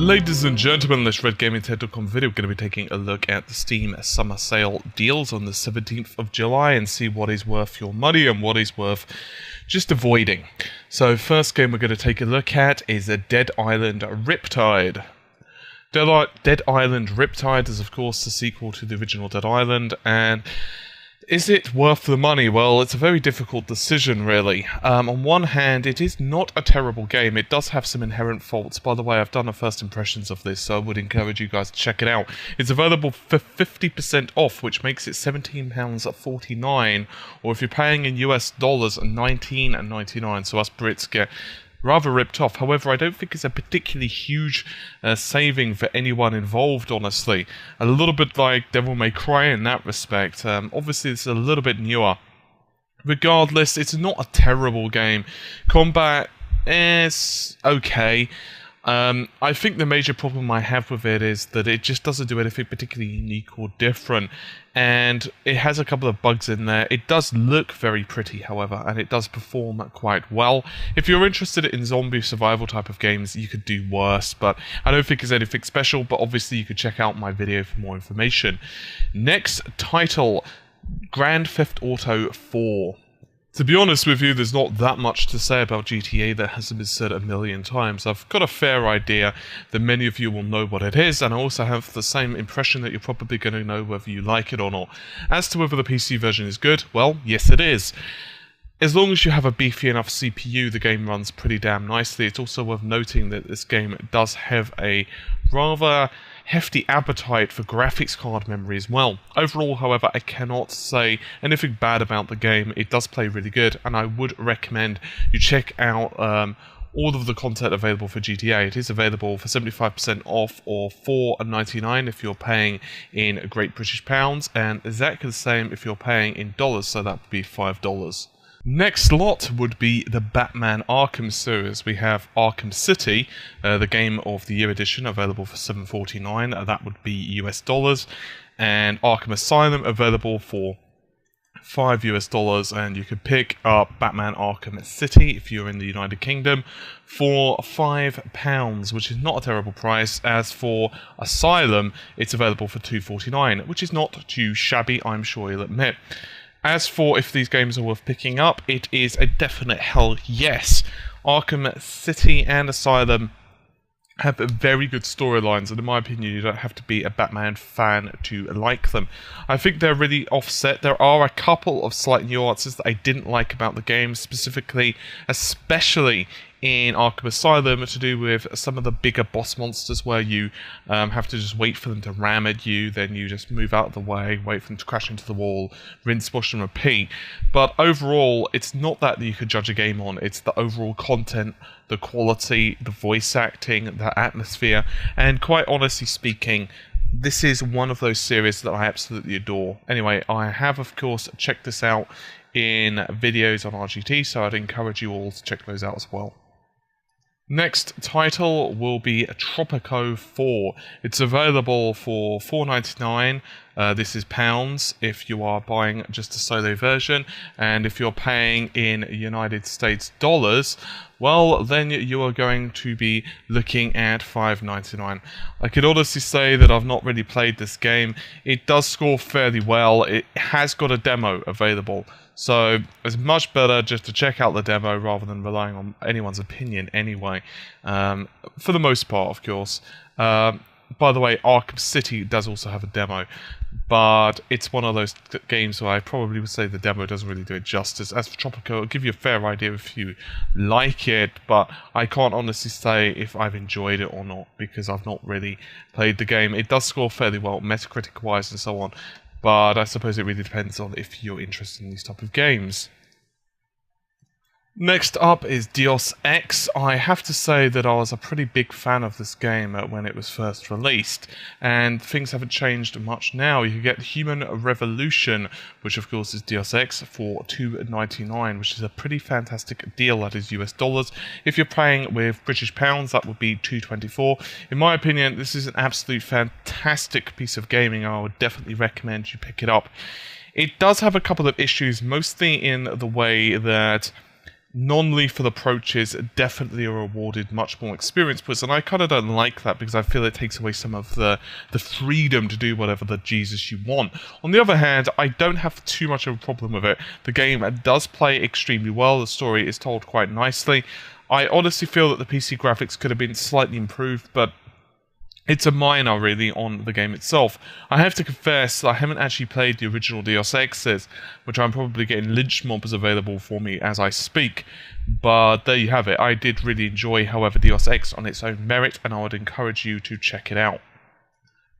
Ladies and gentlemen, this RedGamingTech.com video we're going to be taking a look at the Steam Summer Sale deals on the 17th of July and see what is worth your money and what is worth just avoiding. So first game we're going to take a look at is a Dead Island Riptide. Dead Island Riptide is of course the sequel to the original Dead Island, and is it worth the money? Well, it's a very difficult decision, really. On one hand, it is not a terrible game. It does have some inherent faults. By the way, I've done a first impressions of this, so I would encourage you guys to check it out. It's available for 50% off, which makes it £17.49, or if you're paying in US dollars, $19.99. So us Brits get rather ripped off. However, I don't think it's a particularly huge saving for anyone involved, honestly. A little bit like Devil May Cry in that respect. Obviously, it's a little bit newer. Regardless, it's not a terrible game. Combat is okay. I think the major problem I have with it is that it just doesn't do anything particularly unique or different, and it has a couple of bugs in there. It does look very pretty, however, and it does perform quite well. If you're interested in zombie survival type of games, you could do worse, but I don't think it's anything special, but obviously you could check out my video for more information. Next title, Grand Theft Auto 4. To be honest with you, there's not that much to say about GTA that hasn't been said a million times. I've got a fair idea that many of you will know what it is, and I also have the same impression that you're probably going to know whether you like it or not. As to whether the PC version is good, well, yes it is. As long as you have a beefy enough CPU, the game runs pretty damn nicely. It's also worth noting that this game does have a rather hefty appetite for graphics card memory as well. Overall, however, I cannot say anything bad about the game. It does play really good, and I would recommend you check out all of the content available for GTA. It is available for 75% off or $4.99 if you're paying in Great British Pounds, and exactly the same if you're paying in dollars, so that would be $5. Next lot would be the Batman Arkham series. We have Arkham City, the Game of the Year edition, available for $7.49. That would be US dollars. And Arkham Asylum, available for $5 US, and you could pick up Batman Arkham City if you're in the United Kingdom for £5, which is not a terrible price. As for Asylum, it's available for $2.49, which is not too shabby, I'm sure you'll admit. As for if these games are worth picking up, it is a definite hell yes. Arkham City and Asylum have very good storylines, and in my opinion, you don't have to be a Batman fan to like them. I think they're really offset. There are a couple of slight nuances that I didn't like about the game, specifically, especially in Arkham Asylum, to do with some of the bigger boss monsters where you have to just wait for them to ram at you, then you just move out of the way, wait for them to crash into the wall, rinse, wash and repeat. But overall, it's not that you could judge a game on, it's the overall content, the quality, the voice acting, the atmosphere, and quite honestly speaking, this is one of those series that I absolutely adore. Anyway, I have of course checked this out in videos on RGT, so I'd encourage you all to check those out as well. Next title will be Tropico 4. It's available for $4.99. This is pounds if you are buying just a solo version, and if you're paying in United States dollars, well, then you are going to be looking at $5.99. I could honestly say that I've not really played this game. It does score fairly well. It has got a demo available, so it's much better just to check out the demo rather than relying on anyone's opinion anyway. For the most part, of course. By the way, Arkham City does also have a demo, but it's one of those games where I probably would say the demo doesn't really do it justice. As for Tropico, it'll give you a fair idea if you like it, but I can't honestly say if I've enjoyed it or not, because I've not really played the game. It does score fairly well, Metacritic-wise and so on, but I suppose it really depends on if you're interested in these type of games. Next up is Deus Ex. I have to say that I was a pretty big fan of this game when it was first released, and things haven't changed much now. You can get Human Revolution, which of course is Deus Ex, for $2.99, which is a pretty fantastic deal. That is US dollars. If you're paying with British pounds, that would be $2.24. In my opinion, this is an absolute fantastic piece of gaming. I would definitely recommend you pick it up. It does have a couple of issues, mostly in the way that non-lethal approaches definitely are awarded much more experience points, and I kind of don't like that because I feel it takes away some of the freedom to do whatever the Jesus you want. On the other hand, I don't have too much of a problem with it. The game does play extremely well, the story is told quite nicely. I honestly feel that the PC graphics could have been slightly improved, but it's a minor, really, on the game itself. I have to confess, I haven't actually played the original Deus Exes, which I'm probably getting lynch mobs available for me as I speak. But there you have it. I did really enjoy, however, Deus Ex on its own merit, and I would encourage you to check it out.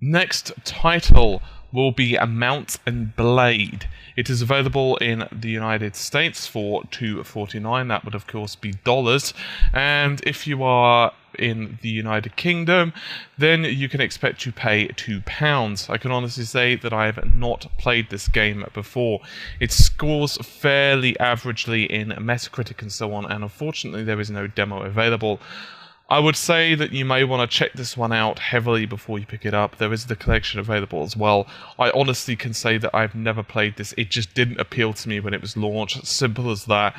Next title will be a Mount and Blade. It is available in the United States for $2.49. That would, of course, be dollars. And if you are in the United Kingdom, then you can expect to pay £2. I can honestly say that I have not played this game before. It scores fairly averagely in Metacritic and so on, and unfortunately there is no demo available. I would say that you may want to check this one out heavily before you pick it up. There is the collection available as well. I honestly can say that I've never played this. It just didn't appeal to me when it was launched. Simple as that.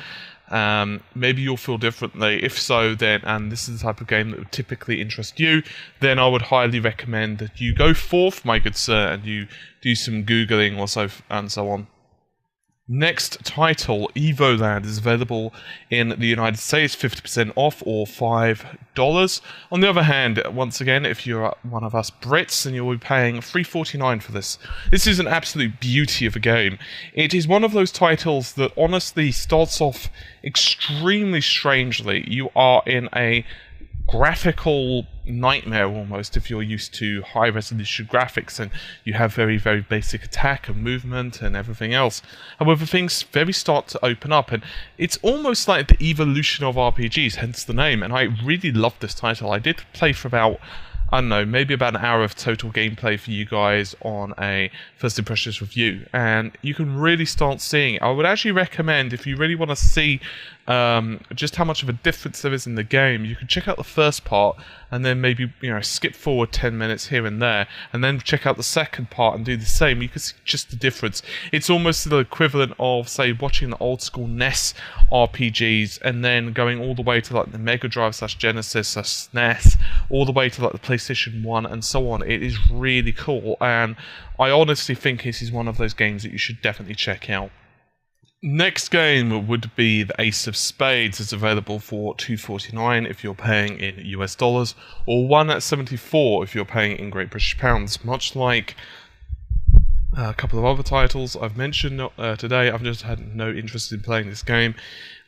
Maybe you'll feel differently. If so, then, and this is the type of game that would typically interest you, then I would highly recommend that you go forth, my good sir, and you do some Googling or so, and so on. Next title, Evoland, is available in the United States, 50% off or $5. On the other hand, once again, if you're one of us Brits, then you'll be paying $3.49 for this. This is an absolute beauty of a game. It is one of those titles that honestly starts off extremely strangely. You are in a graphical nightmare almost if you're used to high resolution graphics and you have very, very basic attack and movement and everything else. However, things very start to open up, and it's almost like the evolution of RPGs, hence the name, and I really love this title. I did play for about, I don't know, maybe about an hour of total gameplay for you guys on a First Impressions review, and you can really start seeing it. I would actually recommend, if you really want to see just how much of a difference there is in the game, you can check out the first part and then maybe, skip forward 10 minutes here and there, and then check out the second part and do the same. You can see just the difference. It's almost the equivalent of, say, watching the old school NES RPGs and then going all the way to like the Mega Drive / Genesis / SNES, all the way to like the PlayStation 1 and so on. It is really cool, and I honestly think this is one of those games that you should definitely check out. Next game would be the Ace of Spades. It's available for $2.49 if you're paying in US dollars, or $1.74 if you're paying in Great British Pounds. Much like a couple of other titles I've mentioned today, I've just had no interest in playing this game.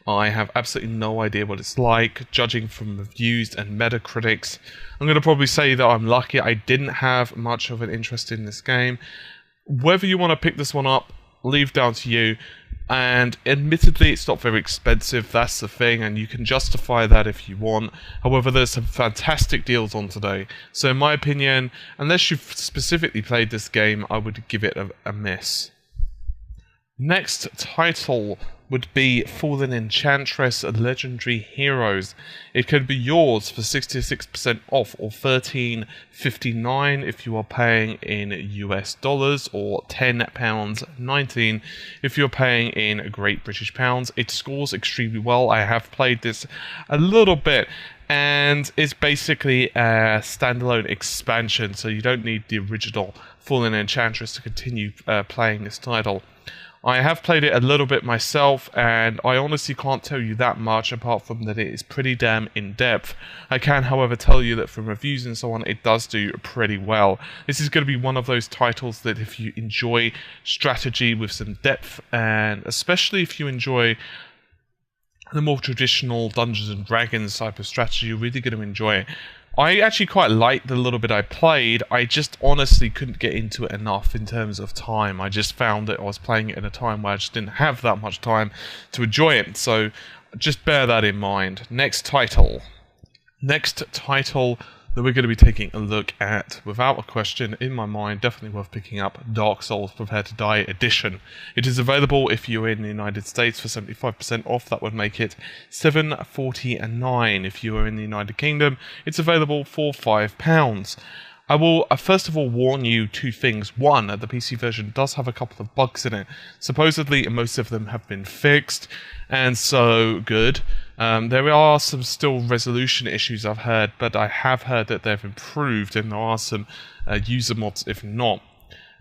I have absolutely no idea what it's like. Judging from reviews and Metacritics, I'm going to probably say that I'm lucky I didn't have much of an interest in this game. Whether you want to pick this one up, leave down to you. And admittedly, it's not very expensive, that's the thing, and you can justify that if you want. However, there's some fantastic deals on today. So in my opinion, unless you've specifically played this game, I would give it a miss. Next title would be Fallen Enchantress Legendary Heroes. It could be yours for 66% off, or $13.59 if you are paying in US dollars, or £10.19 if you're paying in Great British Pounds. It scores extremely well. I have played this a little bit, and it's basically a standalone expansion, so you don't need the original Fallen Enchantress to continue playing this title. I have played it a little bit myself, and I honestly can't tell you that much apart from that it is pretty damn in-depth. I can, however, tell you that from reviews and so on, it does do pretty well. This is going to be one of those titles that if you enjoy strategy with some depth, and especially if you enjoy the more traditional Dungeons and Dragons type of strategy, you're really going to enjoy it. I actually quite liked the little bit I played. I just honestly couldn't get into it enough in terms of time. I just found that I was playing it in a time where I just didn't have that much time to enjoy it. So just bear that in mind. Next title that we're going to be taking a look at, without a question in my mind, definitely worth picking up, Dark Souls Prepare to Die Edition. It is available if you're in the United States for 75% off. That would make it $7.49. If you are in the United Kingdom, it's available for £5. I will first of all warn you two things. One, the PC version does have a couple of bugs in it. Supposedly, most of them have been fixed, and so good. There are some still resolution issues I've heard, but I have heard that they've improved, and there are some user mods if not.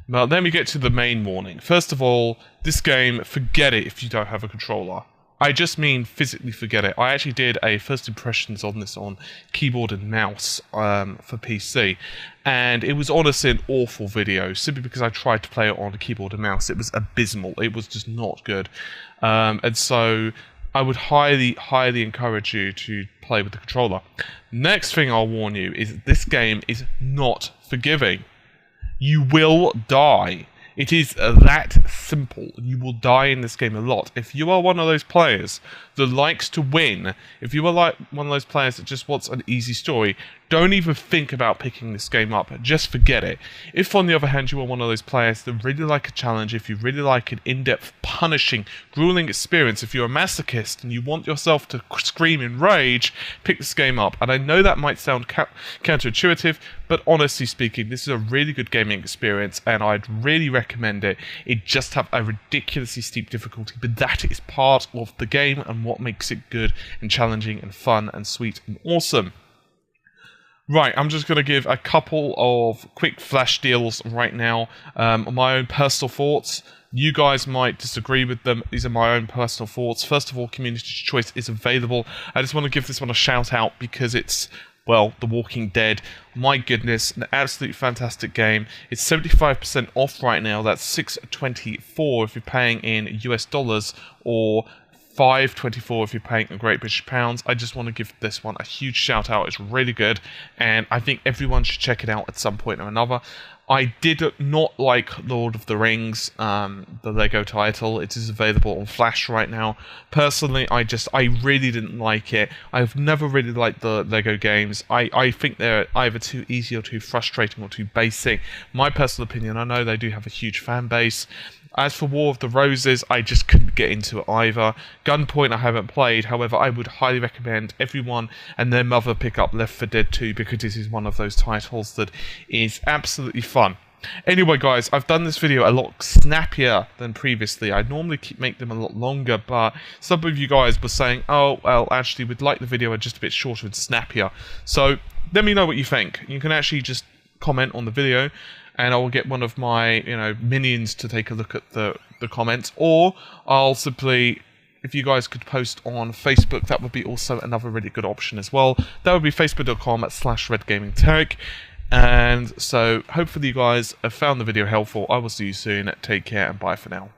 But then we get to the main warning. First of all, this game, forget it if you don't have a controller. I just mean physically forget it. I actually did a first impressions on this on keyboard and mouse for PC, and it was honestly an awful video, simply because I tried to play it on a keyboard and mouse. It was abysmal. It was just not good. And so I would highly encourage you to play with the controller. Next thing I'll warn you is this game is not forgiving. You will die. It is that simple. You will die in this game a lot. If you are one of those players that likes to win, if you are like one of those players that just wants an easy story, don't even think about picking this game up. Just forget it. If, on the other hand, you are one of those players that really like a challenge, if you really like an in-depth, punishing, grueling experience, if you're a masochist and you want yourself to scream in rage, pick this game up. And I know that might sound counterintuitive, but honestly speaking, this is a really good gaming experience, and I'd really recommend it. It just have a ridiculously steep difficulty, but that is part of the game and what makes it good and challenging and fun and sweet and awesome. Right, I'm just going to give a couple of quick flash deals right now. My own personal thoughts. You guys might disagree with them. These are my own personal thoughts. First of all, Community Choice is available. I just want to give this one a shout out because it's, well, The Walking Dead. My goodness, an absolutely fantastic game. It's 75% off right now. That's $6.24 if you're paying in US dollars, or $5.24 if you're paying in Great British Pounds. I just want to give this one a huge shout out. It's really good, and I think everyone should check it out at some point or another. I did not like Lord of the Rings, the Lego title. It is available on Flash right now. Personally, I really didn't like it. I've never really liked the Lego games. I think they're either too easy or too frustrating or too basic. My personal opinion, I know they do have a huge fan base. As for War of the Roses, I just couldn't get into it either. Gunpoint I haven't played, however, I would highly recommend everyone and their mother pick up Left 4 Dead 2 because this is one of those titles that is absolutely fun. Anyway guys, I've done this video a lot snappier than previously. I normally make them a lot longer, but some of you guys were saying, oh, well, actually, we'd like the video just a bit shorter and snappier. So, let me know what you think. You can actually just comment on the video, and I will get one of my, minions to take a look at the comments, or I'll simply, if you guys could post on Facebook, that would be also another really good option as well. That would be facebook.com/redgamingtech. And so, hopefully you guys have found the video helpful. I will see you soon. Take care and bye for now.